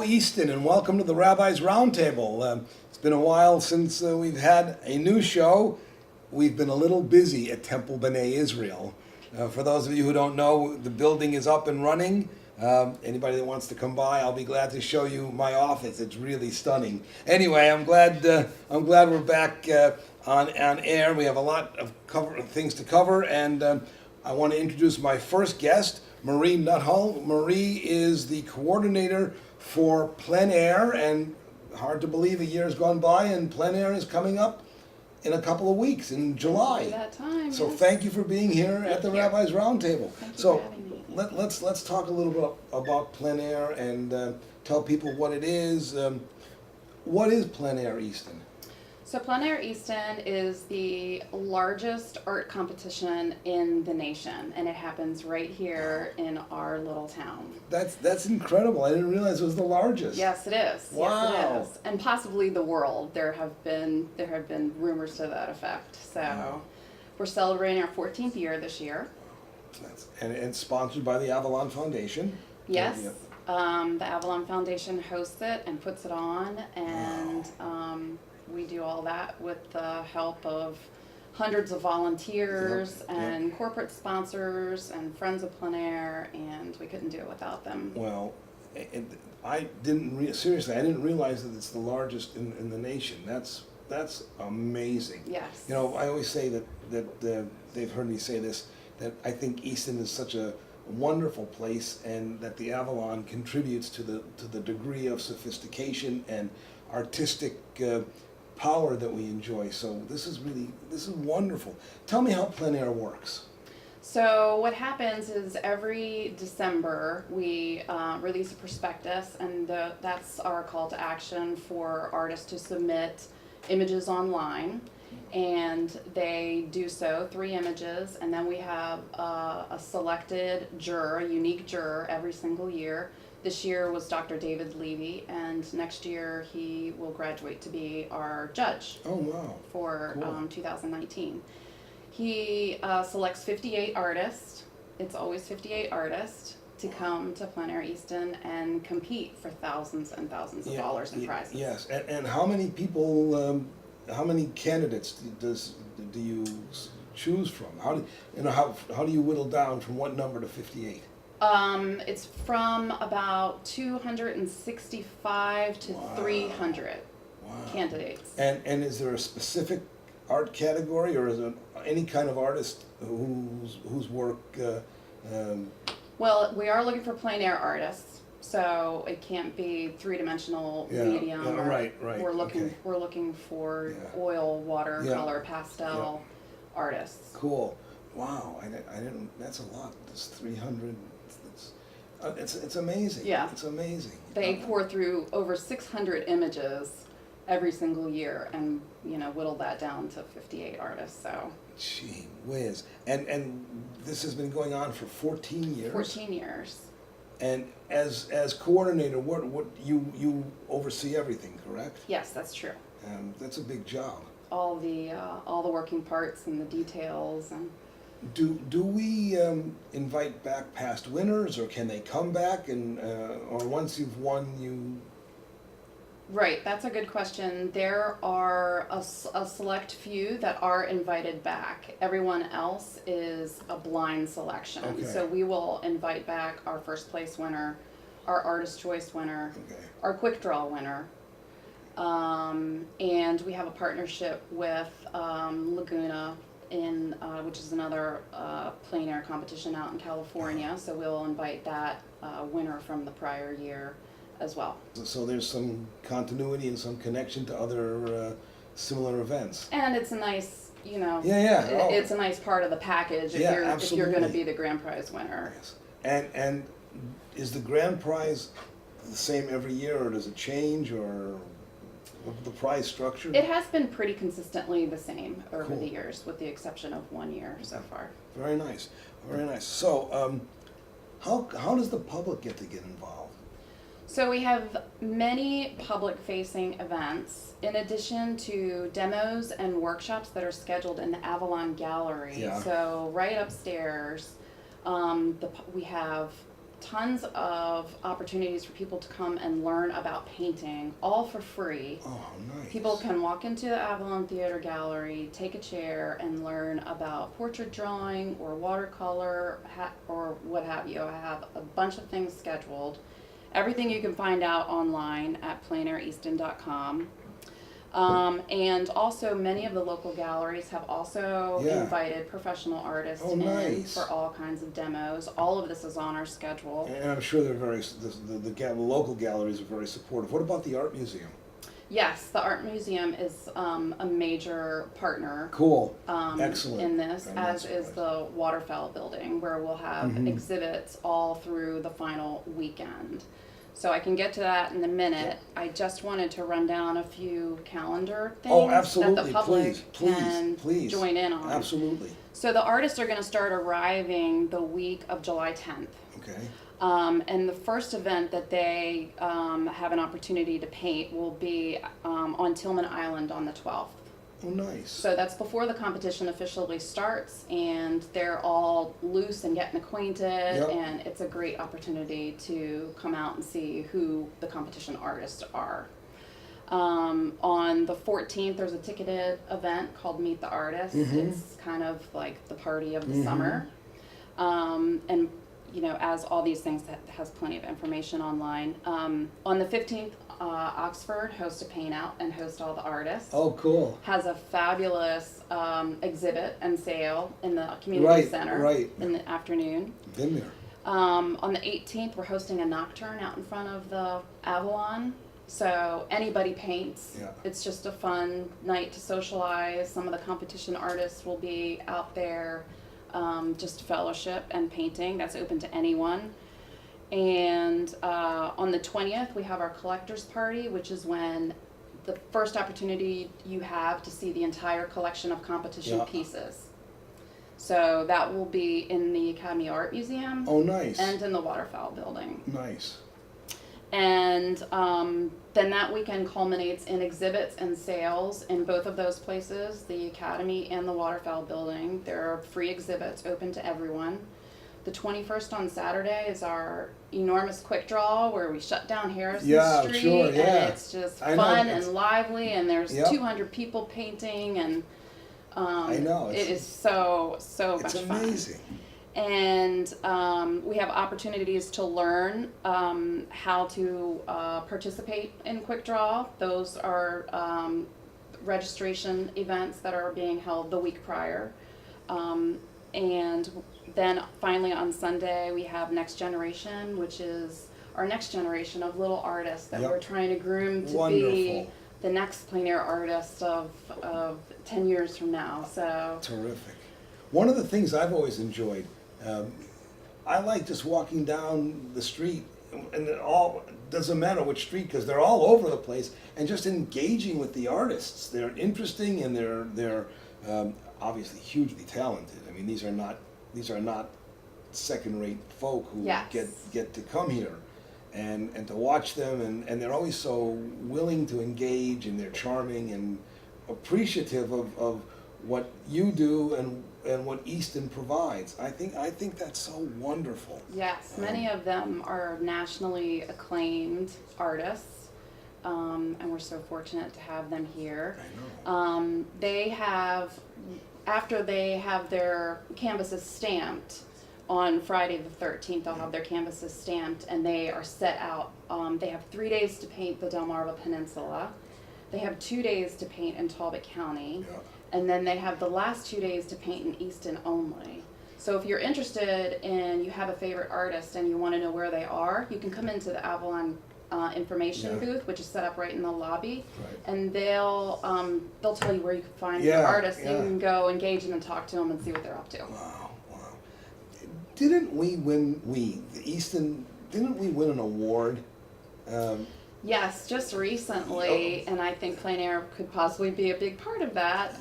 Easton, and welcome to the Rabbi's Roundtable. It's been a while since we've had a new show. We've been a little busy at Temple B'nai Israel. For those of you who don't know, the building is up and running. Anybody that wants to come by, I'll be glad to show you my office. It's really stunning. Anyway, I'm glad we're back on air. We have a lot of things to cover, and I want to introduce my first guest, Marie Nuttall. Marie is the coordinator for Plein, and hard to believe a year's gone by, and Plein is coming up in a couple of weeks in July. That time. So yes. Thank you for being here at the Rabbi's Roundtable. Thank you So for having me. let's talk a little bit about Plein and tell people what it is. What is Plein Easton? So Plein Easton is the largest art competition in the nation, and it happens right here in our little town. That's incredible. I didn't realize it was the largest. Yes, it is. Wow. Yes, it is. And possibly the world. There have been rumors to that effect. So Wow. We're celebrating our 14th year this year. And sponsored by the Avalon Foundation. Yes. Yep. The Avalon Foundation hosts it and puts it on, and we do all that with the help of hundreds of volunteers and corporate sponsors and friends of Plein, and we couldn't do it without them. Well, I didn't realize that it's the largest in the nation. That's amazing. Yes. You know, I always say that they've heard me say this, that I think Easton is such a wonderful place, and that the Avalon contributes to the degree of sophistication and artistic power that we enjoy. So this is wonderful. Tell me how Plein works. So what happens is every December we release a prospectus, and that's our call to action for artists to submit images online, and they do so, 3 images, and then we have a selected juror, a unique juror every single year. This year was Dr. David Levy, and next year he will graduate to be our judge. Oh, wow. For Cool. 2019. He selects 58 artists. It's always 58 artists to come to Plein Easton and compete for thousands and thousands of dollars in prizes. Yes, and how many people, how many candidates do you choose from? How do you whittle down from what number to 58? It's from about 265 to Wow. 300 Wow. candidates. And is there a specific art category, or is it any kind of artist whose work? Well, we are looking for plein air artists, so it can't be thredimensional medium. Yeah, right. We're looking for oil, watercolor, pastel artists. Cool. Wow. I didn't. That's a lot. That's 300. It's amazing. Yeah. It's amazing. They pour through over 600 images every single year, and whittle that down to 58 artists. So. Gee whiz. And this has been going on for 14 years. 14 years. And as coordinator, what you oversee everything, correct? Yes, that's true. That's a big job. All the working parts and the details and. Do we invite back past winners, or can they come back and or once you've won you? Right, that's a good question. There are a select few that are invited back. Everyone else is a blind selection. Okay. So we will invite back our first place winner, our artist choice winner, our quick draw winner, and we have a partnership with Laguna, which is another plein air competition out in California. So we'll invite that winner from the prior year as well. So there's some continuity and some connection to other similar events. And it's a nice, it's a nice part of the package if you're going to be the grand prize winner. Yes. And is the grand prize the same every year, or does it change, or the prize structure? It has been pretty consistently the same over the years, with the exception of 1 year so far. Very nice, very nice. So, how does the public get involved? So we have many public-facing events, in addition to demos and workshops that are scheduled in the Avalon Gallery. Yeah. So right upstairs, we have tons of opportunities for people to come and learn about painting, all for free. Oh, nice. People can walk into the Avalon Theater Gallery, take a chair, and learn about portrait drawing or watercolor or what have you. I have a bunch of things scheduled. Everything you can find out online at plaineriston.com. And also many of the local galleries have also invited professional artists in for all kinds of demos. All of this is on our schedule. And I'm sure they're the local galleries are very supportive. What about the art museum? Yes, the art museum is a major partner. Cool. Excellent. In this, as is the Waterfowl building, where we'll have exhibits all through the final weekend. So I can get to that in a minute. I just wanted to run down a few calendar things that the public can join in on. Absolutely. So the artists are going to start arriving the week of July 10th. Okay. And the first event that they have an opportunity to paint will be on Tillman Island on the 12th. Oh, nice. So that's before the competition officially starts, and they're all loose and getting acquainted, and it's a great opportunity to come out and see who the competition artists are. On the 14th, there's a ticketed event called Meet the Artist. It's kind of like the party of the summer. And you know, as all these things, that has plenty of information online. On the 15th, Oxford hosts a paint out and host all the artists. Oh, cool. Has a fabulous exhibit and sale in the community center in the afternoon. Been there. On the 18th, we're hosting a nocturne out in front of the Avalon. So anybody paints. Yeah. It's just a fun night to socialize. Some of the competition artists will be out there, just fellowship and painting. That's open to anyone. And on the 20th, we have our collector's party, which is when the first opportunity you have to see the entire collection of competition pieces. So that will be in the Academy Art Museum. Oh, nice. And in the Waterfowl building. Nice. And then that weekend culminates in exhibits and sales in both of those places, the Academy and the Waterfowl building. There are free exhibits open to everyone. The 21st on Saturday is our enormous quick draw where we shut down Harrison Street. And it's just fun and lively, and there's 200 people painting, and I know. It is so much fun. It's amazing. And we have opportunities to learn how to participate in Quick Draw. Those are registration events that are being held the week prior. And then finally on Sunday we have Next Generation, which is our next generation of little artists that we're trying to groom to be the next plein air artist of 10 years from now. So terrific. One of the things I've always enjoyed, I like just walking down the street, and it all doesn't matter which street because they're all over the place, and just engaging with the artists. They're interesting, and they're obviously hugely talented. I mean, these are not second-rate folk who get to come here, and to watch them, and they're always so willing to engage, and they're charming and appreciative of what you do and what Easton provides. I think that's so wonderful. Yes, many of them are nationally acclaimed artists, and we're so fortunate to have them here. I know. They have, after they have their canvases stamped on Friday the 13th, they'll have their canvases stamped, and they are set out. They have 3 days to paint the Delmarva Peninsula. They have 2 days to paint in Talbot County. Yeah. And then they have the last 2 days to paint in Easton only. So if you're interested and you have a favorite artist and you want to know where they are, you can come into the Avalon information booth, which is set up right in the lobby, and they'll tell you where you can find your artist. You can go engage them and talk to them and see what they're up to. Wow. Didn't we win an award? Yes, just recently, and I think plein air could possibly be a big part of that.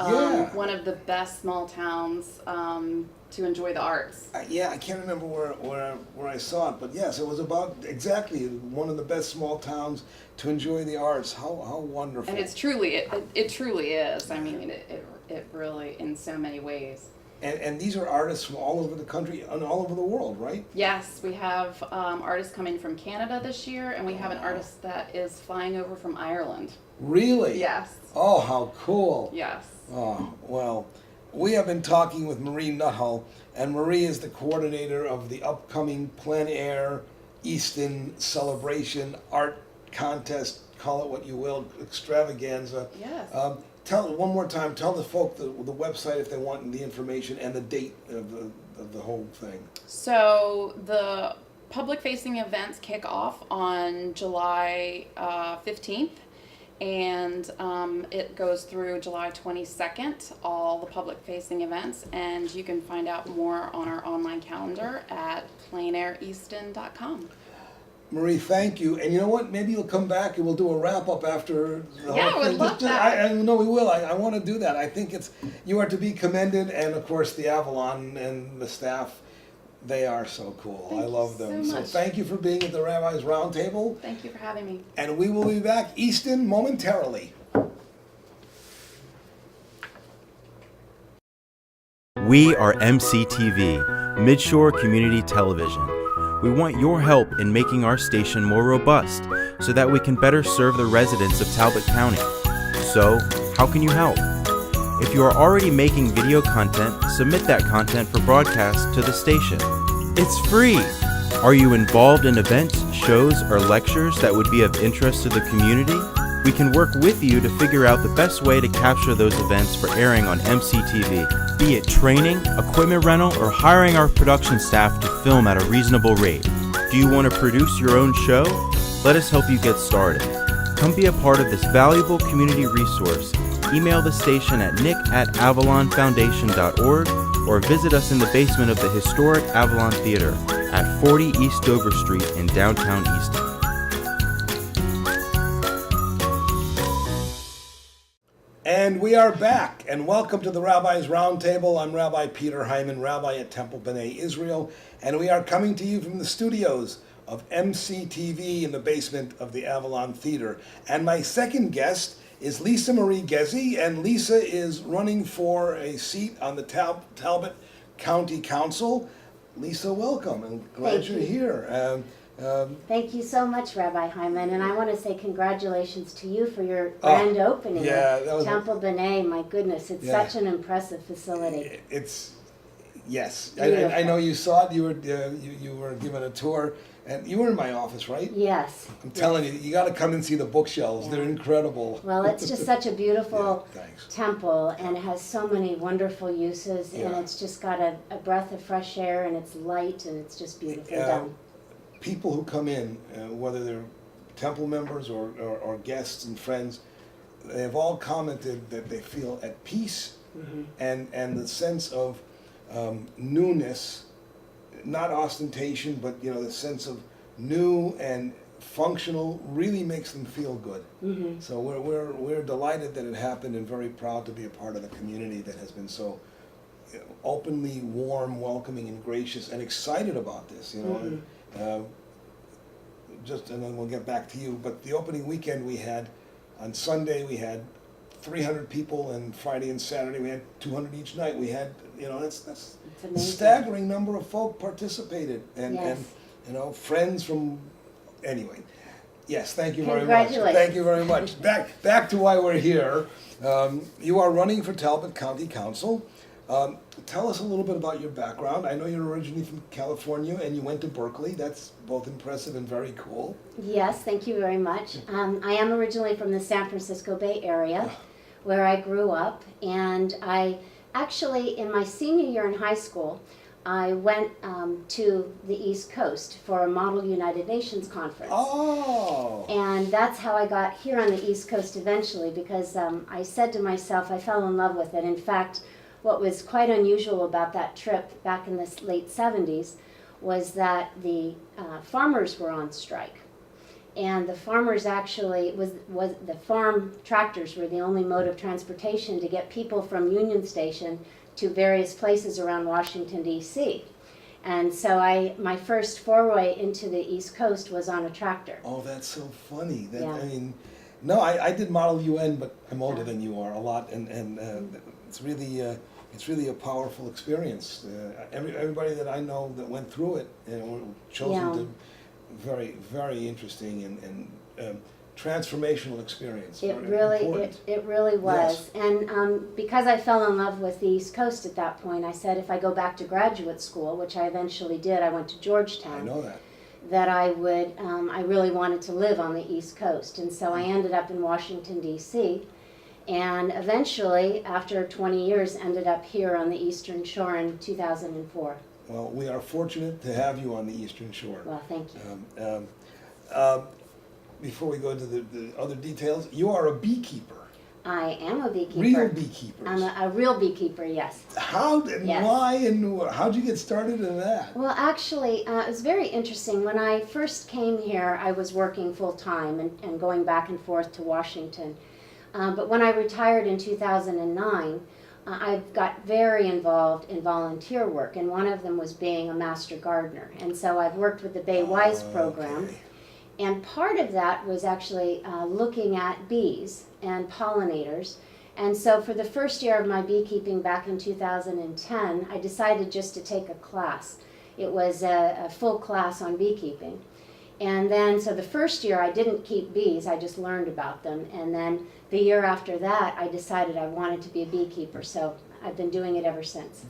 One of the best small towns to enjoy the arts. I can't remember where I saw it, but yes, it was about exactly one of the best small towns to enjoy the arts. How wonderful! And it's truly, it truly is. I mean, it really, in so many ways. And these are artists from all over the country and all over the world, right? Yes, we have artists coming from Canada this year, and we have an artist that is flying over from Ireland. Really? Yes. Oh, how cool. Yes. Oh, well, we have been talking with Marie Nuttall, and Marie is the coordinator of the upcoming Plein Air Easton Celebration Art Contest, call it what you will, extravaganza. Yes. Tell one more time. Tell the folk the website if they want the information and the date of the whole thing. So the public-facing events kick off on July 15th, and it goes through July 22nd. All the public-facing events, and you can find out more on our online calendar at pleinaireaston.com. Marie, thank you. And you know what? Maybe you'll come back and we'll do a wrap up after the Yeah, whole I thing. would love that. I know we will. I want to do that. I think you are to be commended, and of course the Avalon and the staff, they are so cool. Thank I love you them. so So much. thank you for being at the Rabbi's Roundtable. Thank you for having me. And we will be back, Easton, momentarily. We are MCTV, Midshore Community Television. We want your help in making our station more robust so that we can better serve the residents of Talbot County. So, how can you help? If you are already making video content, submit that content for broadcast to the station. It's free! Are you involved in events, shows, or lectures that would be of interest to the community? We can work with you to figure out the best way to capture those events for airing on MCTV, be it training, equipment rental, or hiring our production staff to film at a reasonable rate. Do you want to produce your own show? Let us help you get started. Come be a part of this valuable community resource. Email the station at nick@avalonfoundation.org or visit us in the basement of the historic Avalon Theater at 40 East Dover Street in downtown Easton. And we are back, and welcome to the Rabbi's Roundtable. I'm Rabbi Peter Hyman, Rabbi at Temple B'nai Israel, and we are coming to you from the studios of MCTV in the basement of the Avalon Theater. And my second guest is Lisa Marie Ghezzi, and Lisa is running for a seat on the Talbot County Council. Lisa, welcome, and glad you're here. Thank you so much, Rabbi Hyman, and I want to say congratulations to you for your grand opening that was of Temple B'nai. My goodness, it's such an impressive facility. Yes. I Beautiful. know you saw it. You were given a tour, and you were in my office, right? Yes. I'm telling you, you got to come and see the bookshelves. Yeah. They're incredible. Well, it's just such a beautiful Yeah, thanks. temple, and it has so many wonderful uses, and Yeah. it's just got a breath of fresh air, and it's light, and it's just beautifully done. People who come in, whether they're temple members or guests and friends, they have all commented that they feel at peace, and the sense of newness, not ostentation, but the sense of new and functional really makes them feel good. So we're delighted that it happened, and very proud to be a part of the community that has been so openly warm, welcoming, and gracious, and excited about this. And then we'll get back to you. But the opening weekend we had, on Sunday we had 300 people, and Friday and Saturday we had 200 each night. We had, that's a amazing. staggering number of folk participated, and Yes. friends from, anyway. Yes, thank you very much. Congratulations. Thank you very much. Back to why we're here. You are running for Talbot County Council. Tell us a little bit about your background. I know you're originally from California and you went to Berkeley. That's both impressive and very cool. Yes, thank you very much. I am originally from the San Francisco Bay Area, where I grew up, and I actually, in my senior year in high school, I went to the East Coast for a Model United Nations conference. Oh! And that's how I got here on the East Coast eventually, because I said to myself, I fell in love with it. In fact, what was quite unusual about that trip back in the late 70s was that the farmers were on strike. And the farmers actually, the farm tractors were the only mode of transportation to get people from Union Station to various places around Washington, D.C. And so my first foray into the East Coast was on a tractor. Oh, that's so funny. Yeah. I did Model UN, but I'm older than you are a lot, and it's really, it's really a powerful experience. Everybody that I know that went through it, were chosen Yeah. to very, very interesting and transformational experience. It Very really, important. it really was. And because I fell in love with the East Coast at that point, I said if I go back to graduate school, which I eventually did, I went to I Georgetown, know that. that I would, I really wanted to live on the East Coast. And so I ended up in Washington, D.C., and eventually, after 20 years, ended up here on the Eastern Shore in 2004. Well, we are fortunate to have you on the Eastern Shore. Well, thank you. Before we go into the other details, you are a beekeeper. I am a beekeeper. Real beekeepers. I'm a real beekeeper, yes. How and Yes. why and how'd you get started in that? Well, actually, it was very interesting. When I first came here, I was working full-time and going back and forth to Washington. But when I retired in 2009, I got very involved in volunteer work, and one of them was being a master gardener. And so I've worked with the Bay Wise program. Okay. And part of that was actually looking at bees and pollinators. And so for the first year of my beekeeping back in 2010, I decided just to take a class. It was a full class on beekeeping. And then, so the first year I didn't keep bees, I just learned about them. And then the year after that, I decided I wanted to be a beekeeper. So I've been doing it ever since.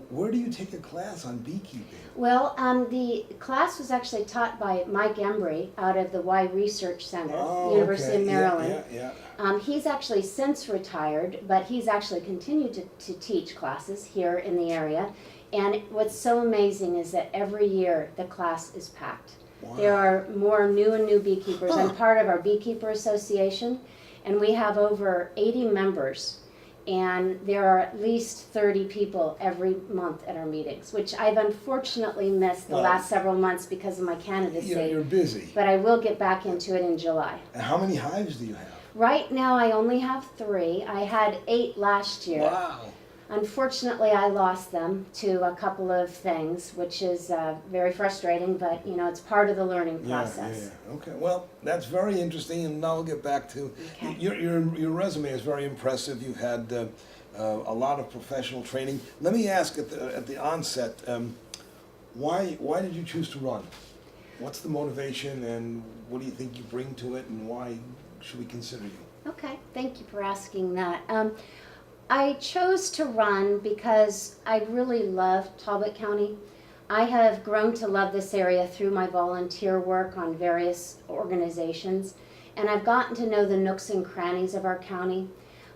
Where do you take a class on beekeeping? Well, the class was actually taught by Mike Embry out of the Y Research Center, University okay. of Maryland. Yeah. He's actually since retired, but he's actually continued to teach classes here in the area. And what's so amazing is that every year the class is packed. Wow. There are more new beekeepers. I'm part of our Beekeeper Association, and we have over 80 members. And there are at least 30 people every month at our meetings, which I've unfortunately missed the Well, last several months because of my candidacy. You're busy. But I will get back into it in July. And how many hives do you have? Right now I only have 3. I had 8 last year. Wow. Unfortunately, I lost them to a couple of things, which is very frustrating, but it's part of the learning process. Yeah. Okay. Well, that's very interesting, and now we'll get back to Okay. your resume is very impressive. You've had a lot of professional training. Let me ask at the onset, why did you choose to run? What's the motivation, and what do you think you bring to it, and why should we consider you? Okay, thank you for asking that. I chose to run because I really love Talbot County. I have grown to love this area through my volunteer work on various organizations, and I've gotten to know the nooks and crannies of our county.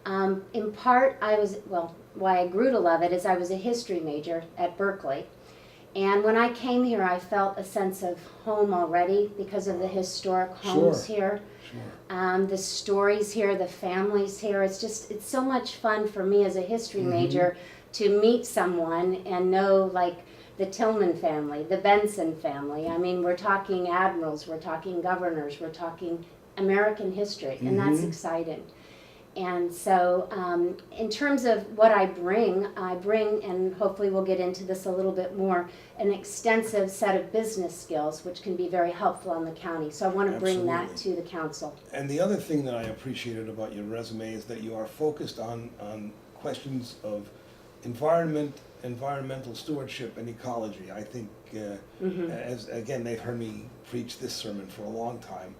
In part, why I grew to love it is I was a history major at Berkeley. And when I came here, I felt a sense of home already because of the historic homes here. Sure. The stories here, the families here, it's so much fun for me as a history major to meet someone and know, like, the Tillman family, the Benson family. I mean, we're talking admirals, we're talking governors, we're talking American history, and that's exciting. And so in terms of what I bring, and hopefully we'll get into this a little bit more, an extensive set of business skills, which can be very helpful on the county. So I want to bring that to the council. And the other thing that I appreciated about your resume is that you are focused on questions of environmental stewardship and ecology. I think, as again, they've heard me preach this sermon for a long time.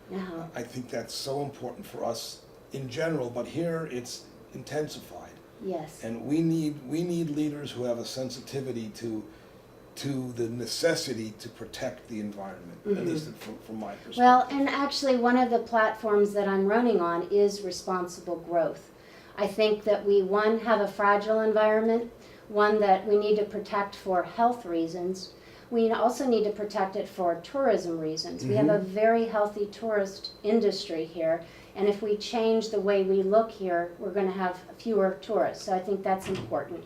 I think that's so important for us in general, but here it's intensified. Yes. And we need leaders who have a sensitivity to the necessity to protect the environment, at least from my perspective. Well, and actually one of the platforms that I'm running on is responsible growth. I think that we, have a fragile environment, one that we need to protect for health reasons. We also need to protect it for tourism reasons. We have a very healthy tourist industry here, and if we change the way we look here, we're going to have fewer tourists. So I think that's important.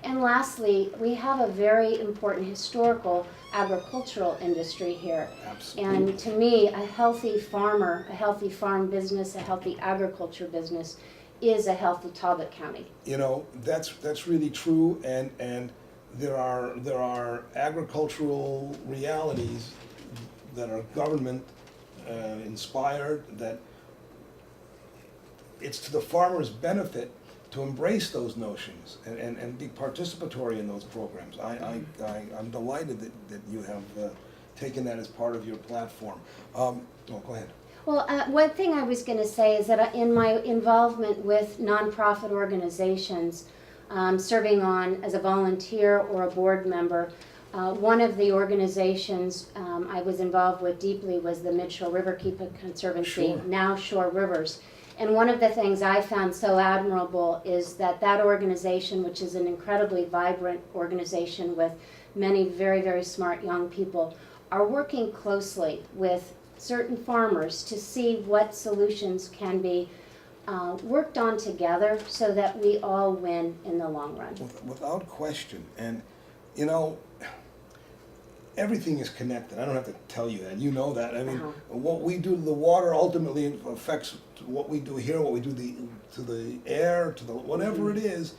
And lastly, we have a very important historical agricultural industry here. Absolutely. And to me, a healthy farmer, a healthy farm business, a healthy agriculture business is a healthy Talbot County. That's really true, and there are agricultural realities that are government inspired, that it's to the farmer's benefit to embrace those notions and be participatory in those programs. I'm delighted that you have taken that as part of your platform. Go ahead. Well, one thing I was going to say is that in my involvement with nonprofit organizations, serving on as a volunteer or a board member, one of the organizations I was involved with deeply was the Mid-Shore Riverkeeper Conservancy, Sure. now Shore Rivers. And one of the things I found so admirable is that that organization, which is an incredibly vibrant organization with many very, very smart young people, are working closely with certain farmers to see what solutions can be worked on together so that we all win in the long run. Without question. And, you know, everything is connected. I don't have to tell you that. You know that. I mean, what we do to the water ultimately affects what we do here, what we do to the air, to the whatever it is.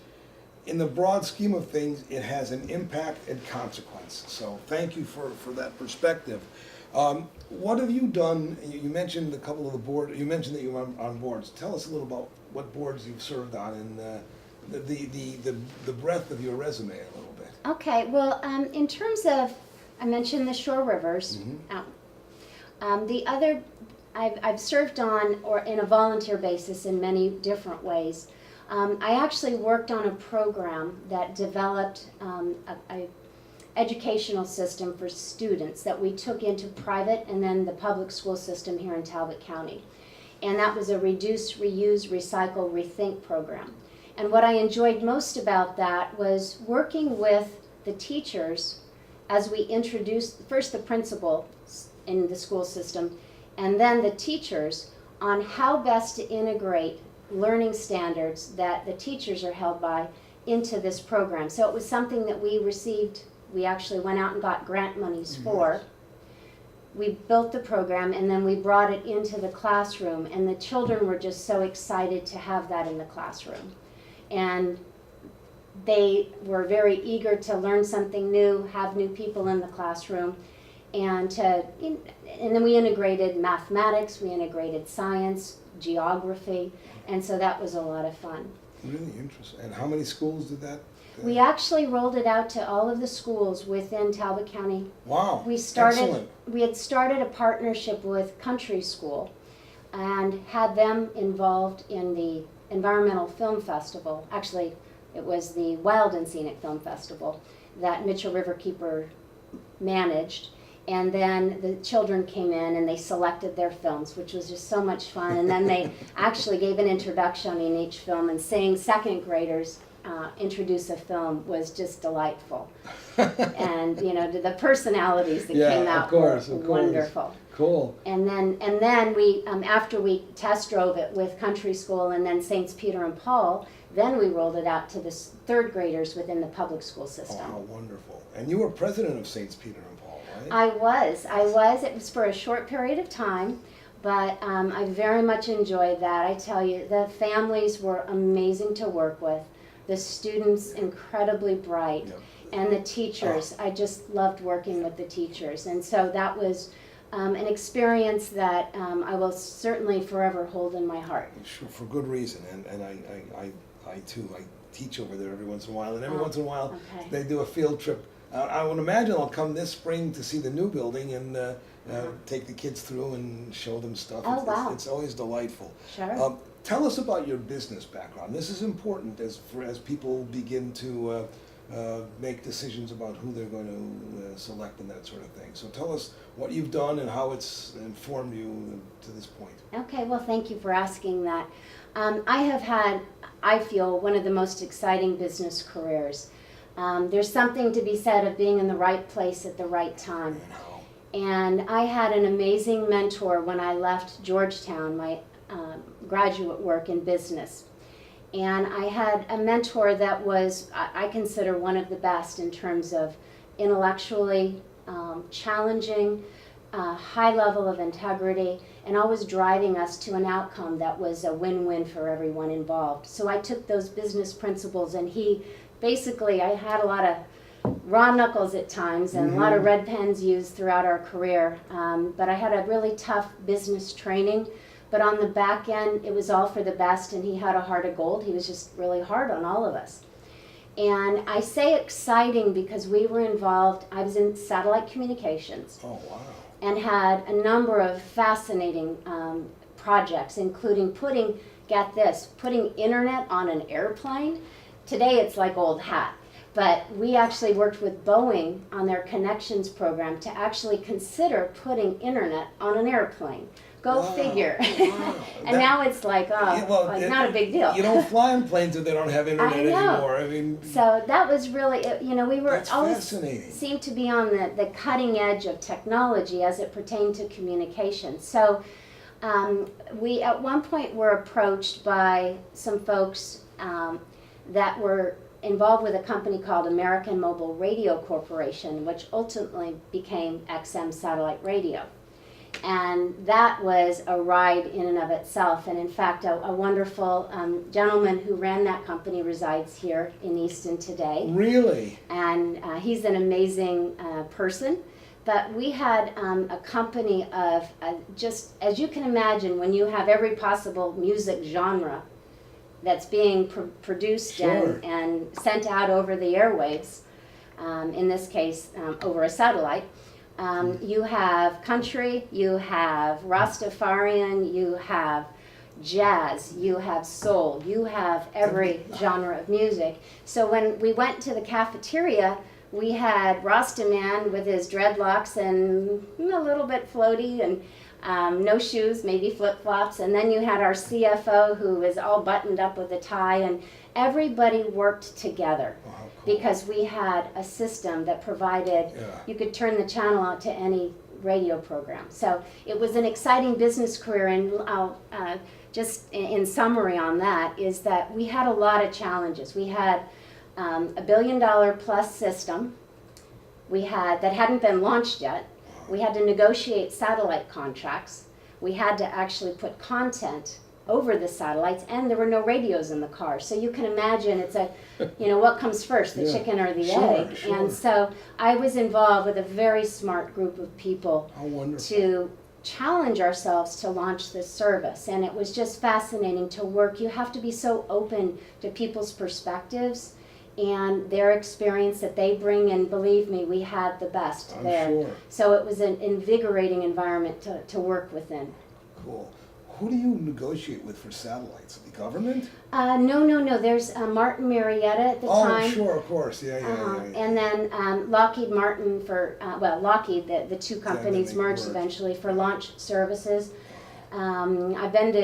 In the broad scheme of things, it has an impact and consequence. So thank you for that perspective. What have you done? You mentioned a couple of the board. You mentioned that you were on boards. Tell us a little about what boards you've served on and the breadth of your resume a little bit. Okay, well, in terms of, I mentioned the Shore Rivers. The other, I've served on or in a volunteer basis in many different ways. I actually worked on a program that developed a educational system for students that we took into private and then the public school system here in Talbot County. And that was a reduce, reuse, recycle, rethink program. And what I enjoyed most about that was working with the teachers as we introduced first the principal in the school system and then the teachers on how best to integrate learning standards that the teachers are held by into this program. So it was something that we received. We actually went out and got grant monies for. We built the program and then we brought it into the classroom, and the children were just so excited to have that in the classroom. And they were very eager to learn something new, have new people in the classroom, and then we integrated mathematics, we integrated science, geography, and so that was a lot of fun. Really interesting. And how many schools did that? We actually rolled it out to all of the schools within Talbot County. Wow. Excellent. We had started a partnership with Country School and had them involved in the Environmental Film Festival. Actually, it was the Wild and Scenic Film Festival that Mitchell Riverkeeper managed. And then the children came in and they selected their films, which was just so much fun. And then they actually gave an introduction in each film, and seeing second graders introduce a film was just delightful. And you know, the personalities that came out were wonderful. Cool. And then we after we test drove it with Country School and then Saints Peter and Paul, then we rolled it out to the third graders within the public school system. Oh, how wonderful. And you were president of Saints Peter and Paul, right? I was. It was for a short period of time, but I very much enjoyed that. I tell you, the families were amazing to work with. The students incredibly bright, and the teachers. I just loved working with the teachers, and so that was an experience that I will certainly forever hold in my heart. Sure, for good reason, and I too, I teach over there every once in a while, and every once in a while they do a field trip. I would imagine I'll come this spring to see the new building and take the kids through and show them stuff. Oh, wow. It's always delightful. Sure. Tell us about your business background. This is important as people begin to make decisions about who they're going to select and that sort of thing. So tell us what you've done and how it's informed you to this point. Okay, well, thank you for asking that. I have had, I feel, one of the most exciting business careers. There's something to be said of being in the right place at the right time. And I had an amazing mentor when I left Georgetown, my graduate work in business. And I had a mentor that was, I consider, one of the best in terms of intellectually challenging, high level of integrity, and always driving us to an outcome that was a win-win for everyone involved. So I took those business principles, and he basically, I had a lot of raw knuckles at times and a lot of red pens used throughout our career, but I had a really tough business training But on the back end, it was all for the best, and he had a heart of gold. He was just really hard on all of us. And I say exciting because we were involved, I was in satellite communications. Oh, wow. And had a number of fascinating projects, including get this, putting internet on an airplane. Today it's like old hat. But we actually worked with Boeing on their connections program to actually consider putting internet on an airplane. Go Wow. figure. Wow. And now it's like, not a big deal. You don't fly on planes if they don't have internet I know. anymore. I mean, So that was really, we were that's always fascinating. seemed to be on the cutting edge of technology as it pertained to communication. So we at one point were approached by some folks that were involved with a company called American Mobile Radio Corporation, which ultimately became XM Satellite Radio. And that was a ride in and of itself. And in fact, a wonderful gentleman who ran that company resides here in Easton today. Really? And he's an amazing person. But we had a company of just, as you can imagine, when you have every possible music genre that's being produced Sure. and sent out over the airwaves, in this case over a satellite. You have country, you have Rastafarian, you have jazz, you have soul, you have every genre of music. So when we went to the cafeteria, we had Rasta Man with his dreadlocks and a little bit floaty and no shoes, maybe flip-flops. And then you had our CFO who was all buttoned up with a tie, and everybody worked together. Oh, how cool. Because we had a system that provided, Yeah. you could turn the channel out to any radio program. So it was an exciting business career, and I'll just in summary on that is that we had a lot of challenges. We had $1 billion plus system that hadn't been launched yet. We had to negotiate satellite contracts. We had to actually put content over the satellites, and there were no radios in the car. So you can imagine it's what comes first, the Yeah. chicken or the Sure, egg? sure. And so I was involved with a very smart group of people How wonderful. to challenge ourselves to launch this service. And it was just fascinating to work. You have to be so open to people's perspectives and their experience that they bring, and believe me, we had the best I'm there. sure. So it was an invigorating environment to work within. Cool. Who do you negotiate with for satellites? The government? No. There's Martin Marietta at the time. Oh, sure, of course. Yeah. And then Lockheed Martin for, Lockheed, the two companies they merged merged. eventually for launch services. I've been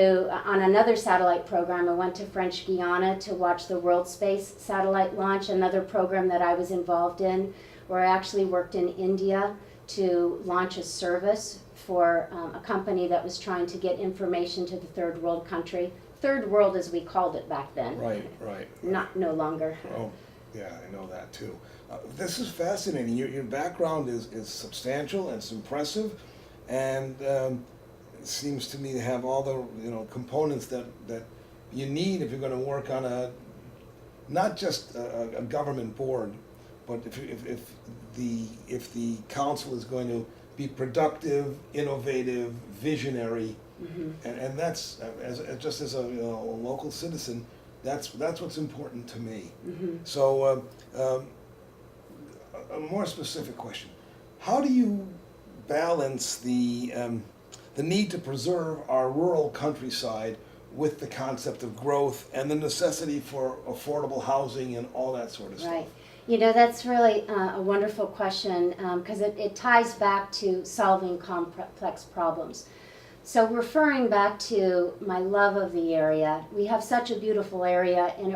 on another satellite program. I went to French Guiana to watch the World Space satellite launch, another program that I was involved in, where I actually worked in India to launch a service for a company that was trying to get information to the third world country. Third world as we called it back then. Right. No longer. Oh, yeah, I know that too. This is fascinating. Your background is substantial and it's impressive, and it seems to me to have all the components that you need if you're going to work on not just a government board, but if the council is going to be productive, innovative, visionary, and that's as a local citizen, that's what's important to me. So a more specific question: how do you balance the need to preserve our rural countryside with the concept of growth and the necessity for affordable housing and all that sort of stuff? Right. That's really a wonderful question because it ties back to solving complex problems. So referring back to my love of the area, we have such a beautiful area, and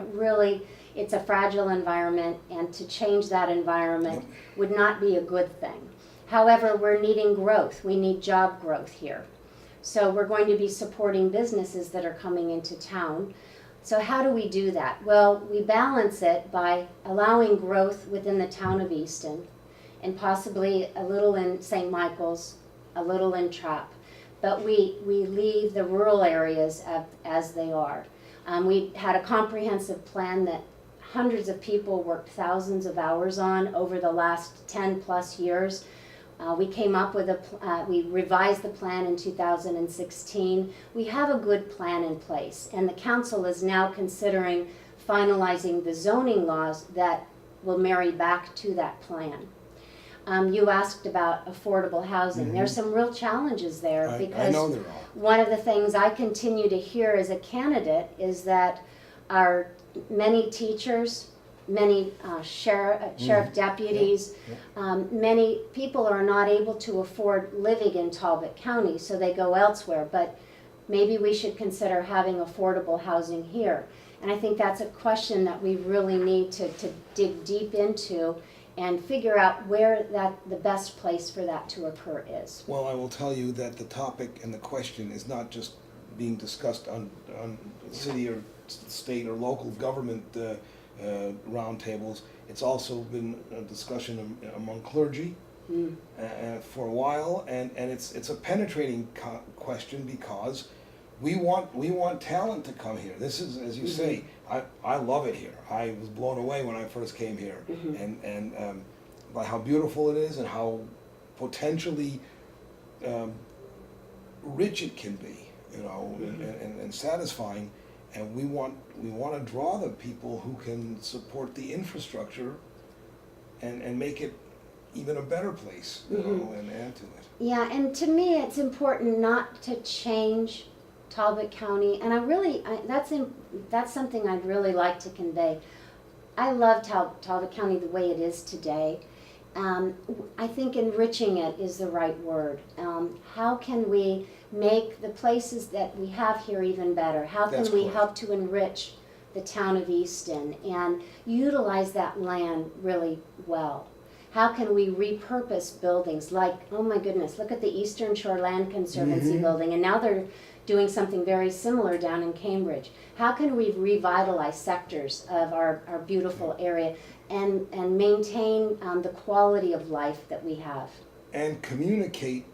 it's a fragile environment, and to change that environment would not be a good thing. However, we're needing growth. We need job growth here. So we're going to be supporting businesses that are coming into town. So how do we do that? Well, we balance it by allowing growth within the town of Easton, and possibly a little in St. Michael's, a little in Trapp. But we leave the rural areas as they are. We had a comprehensive plan that hundreds of people worked thousands of hours on over the last 10 plus years. We came up with we revised the plan in 2016. We have a good plan in place, and the council is now considering finalizing the zoning laws that will marry back to that plan. You asked about affordable housing. There's some real challenges there because I know there are. one of the things I continue to hear as a candidate is that our many teachers, many sheriff deputies, many people are not able to afford living in Talbot County, so they go elsewhere. But maybe we should consider having affordable housing here. And I think that's a question that we really need to dig deep into and figure out where the best place for that to occur is. Well, I will tell you that the topic and the question is not just being discussed on city or state or local government roundtables. It's also been a discussion among clergy for a while, and it's a penetrating question because we want talent to come here. This is, as you say, I love it here. I was blown away when I first came here, and by how beautiful it is and how potentially rich it can be, you know, and satisfying. And we want to draw the people who can support the infrastructure and make it even a better place, you know, and add to it. Yeah, and to me, it's important not to change Talbot County, and that's something I'd really like to convey. I love Talbot County the way it is today. I think enriching it is the right word. How can we make the places that we have here even better? How can we help to enrich the town of Easton and utilize that land really well? How can we repurpose buildings like, oh my goodness, look at the Eastern Shore Land Conservancy building, and now they're doing something very similar down in Cambridge. How can we revitalize sectors of our beautiful area and maintain the quality of life that we have? And communicate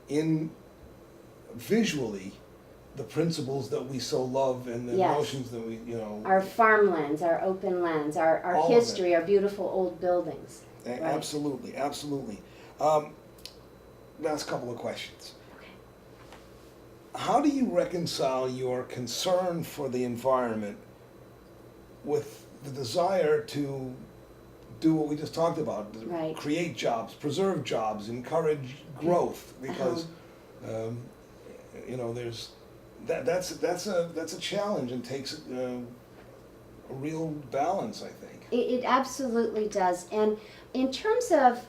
visually the principles that we so love and the notions that we, you know. Our farmlands, our open lands, our history, our beautiful old buildings. Right? Absolutely, absolutely. Last couple of questions. How do you reconcile your concern for the environment with the desire to do what we just talked about, create jobs, preserve jobs, encourage growth? Because you know, that's a challenge and takes a real balance, I think. It absolutely does. And in terms of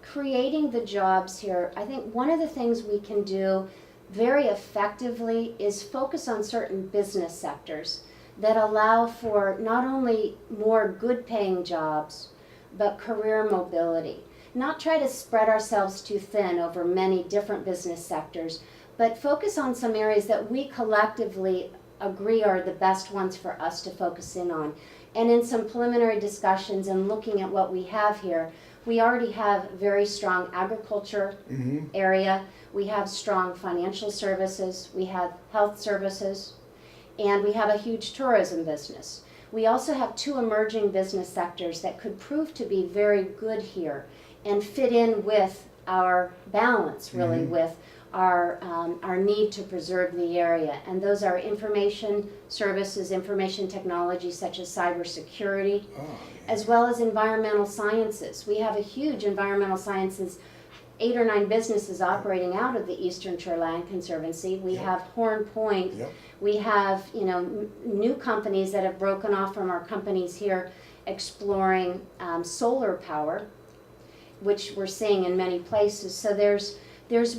creating the jobs here, I think one of the things we can do very effectively is focus on certain business sectors that allow for not only more good paying jobs, but career mobility. Not try to spread ourselves too thin over many different business sectors, but focus on some areas that we collectively agree are the best ones for us to focus in on. And in some preliminary discussions and looking at what we have here, we already have very strong agriculture area, we have strong financial services, we have health services, and we have a huge tourism business. We also have two emerging business sectors that could prove to be very good here and fit in with our balance, really, with our need to preserve the area. And those are information services, information technology such as cybersecurity, as well as environmental sciences. We have a huge environmental sciences, 8 or 9 businesses operating out of the Eastern Shore Land Conservancy. We have Horn Point. We have, you know, new companies that have broken off from our companies here exploring solar power, which we're seeing in many places. So there's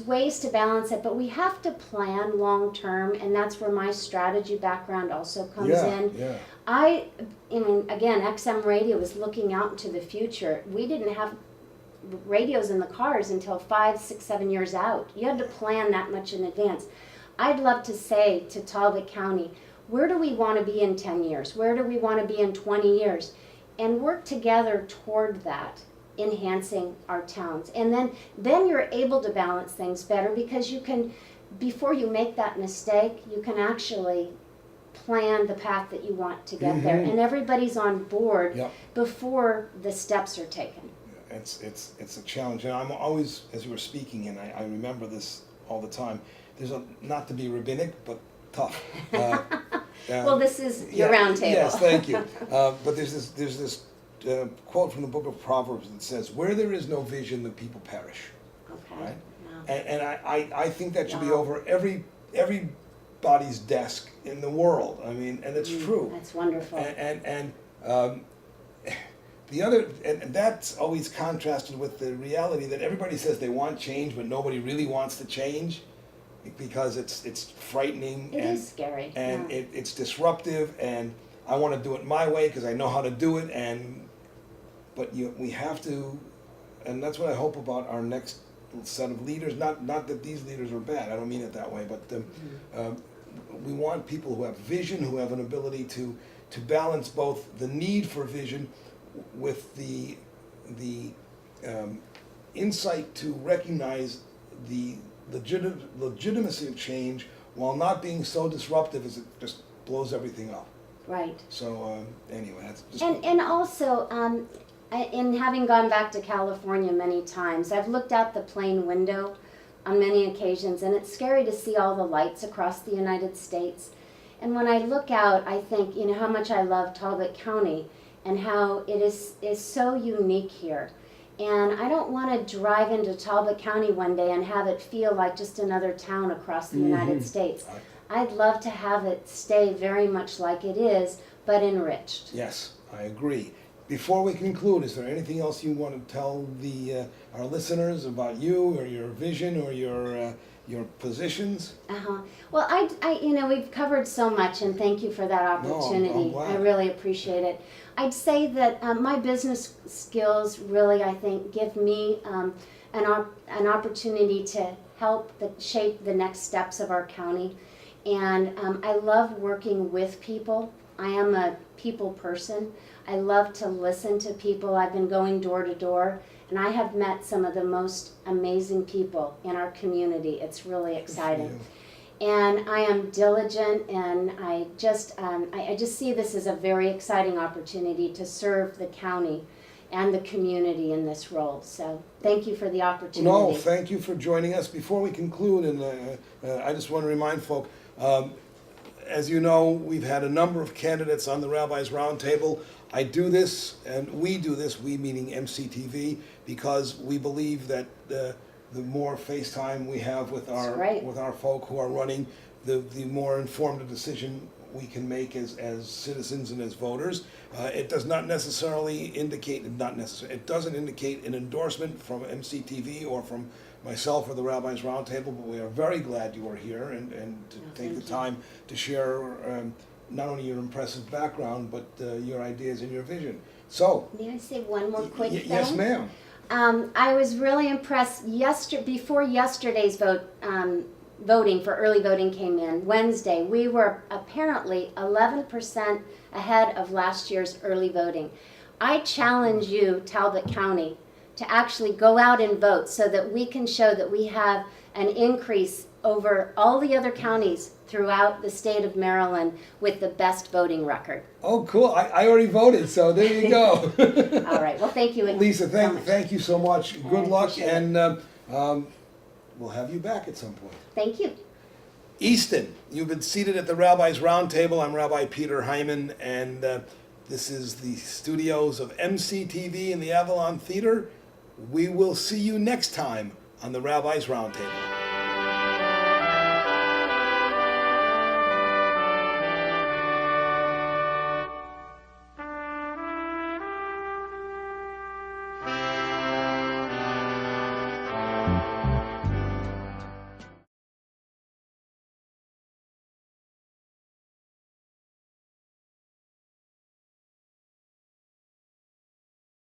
ways to balance it, but we have to plan long term, and that's where my strategy background also comes in. I mean, again, XM radio is looking out into the future. We didn't have radios in the cars until 5, 6, 7 years out. You had to plan that much in advance. I'd love to say to Talbot County, where do we want to be in 10 years? Where do we want to be in 20 years? And work together toward that, enhancing our towns. And then you're able to balance things better because you can, before you make that mistake, you can actually plan the path that you want to get there. And everybody's on board before the steps are taken. it's a challenge, and I'm always, as you were speaking, and I remember this all the time. There's not to be rabbinic, but tough. Well, this is your round table. Yes, thank you. But there's this quote from the book of Proverbs that says, "Where there is no vision, the people perish." Okay. Right? Wow. And I think that should be Wow. over everybody's desk in the world. I mean, and it's true. That's wonderful. And the other, and that's always contrasted with the reality that everybody says they want change, but nobody really wants to change because it's frightening. It and is scary. and Yeah. it's disruptive, and I want to do it my way because I know how to do it. But we have to, and that's what I hope about our next set of leaders. Not that these leaders are bad. I don't mean it that way, but we want people who have vision, who have an ability to balance both the need for vision with the insight to recognize the legitimacy of change while not being so disruptive as it just blows everything up. Right. So anyway, that's just And also, in having gone back to California many times, I've looked out the Plein window on many occasions, and it's scary to see all the lights across the United States. And when I look out, I think, how much I love Talbot County and how it is so unique here. And I don't want to drive into Talbot County one day and have it feel like just another town across the United States. I'd love to have it stay very much like it is, but enriched. Yes, I agree. Before we conclude, is there anything else you want to tell our listeners about you or your vision or your positions? Well, we've covered so much, and thank you for that opportunity. glad. I really appreciate it. I'd say that my business skills really, I think, give me an opportunity to help shape the next steps of our county. And I love working with people. I am a people person. I love to listen to people. I've been going door to door, and I have met some of the most amazing people in our community. It's really exciting. And I am diligent, and I just see this as a very exciting opportunity to serve the county and the community in this role. So thank you for the opportunity. No, thank you for joining us. Before we conclude, and I just want to remind folk, as you know, we've had a number of candidates on the Rabbis Roundtable. I do this, and we do this, we meaning MCTV, because we believe that the more face time we have with our folk who are running, the more informed a decision we can make as citizens and as voters. It does not necessarily indicate, it doesn't indicate an endorsement from MCTV or from myself or the Rabbis Roundtable, but we are very glad you are here and to take the time to share not only your impressive background, but your ideas and your vision. So, may I say one more quick thing? Yes, ma'am. I was really impressed before yesterday's voting for early voting came in, Wednesday, we were apparently 11% ahead of last year's early voting. I challenge you, Talbot County, to actually go out and vote so that we can show that we have an increase over all the other counties throughout the state of Maryland with the best voting record. Oh, cool. I already voted, so there you go. All right. Well, thank you. Lisa, thank you so much. Good luck, and we'll have you back at some point. Thank you. Easton, you've been seated at the Rabbis Roundtable. I'm Rabbi Peter Hyman, and this is the studios of MCTV in the Avalon Theater. We will see you next time on the Rabbis Roundtable.